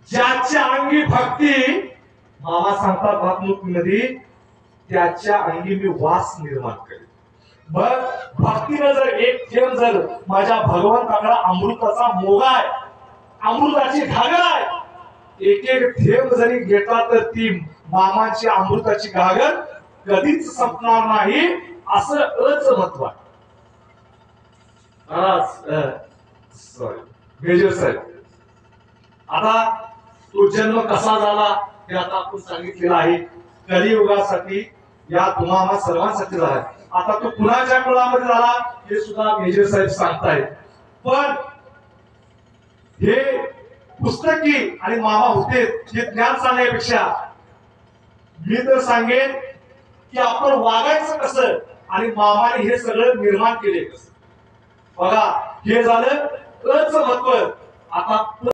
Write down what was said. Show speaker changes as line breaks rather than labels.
ज्याच्या अंगी भक्ती, मामा सांगतात भागवत मध्ये, त्याच्या अंगी मी वास निर्माण करेन. बघ भक्तीनं जर एक थेंब जर माझ्या भगवंताकडे अमृताचा मोगा आहे, अमृताची घागर आहे, एक एक थेंब जरी घेतला तर ती मामाची अमृताची घागर कधीच संपणार नाही, असं महत्व आहे. मेजर साहेब, आता तो जन्म कसा झाला हे आता आपण सांगितलेलं आहे. कलियुगासाठी या तुम्हाला सर्वांसाठी झाला. आता तो कुणाच्या कुळामध्ये झाला हे सुद्धा मेजर साहेब सांगतायत. पण हे पुस्तकी आणि मामा होते हे ज्ञान सांगण्यापेक्षा मी तर सांगेन की आपण वागायचं कसं आणि मामाने हे सगळं निर्माण केले कसं. बघा हे झालं महत्व. आता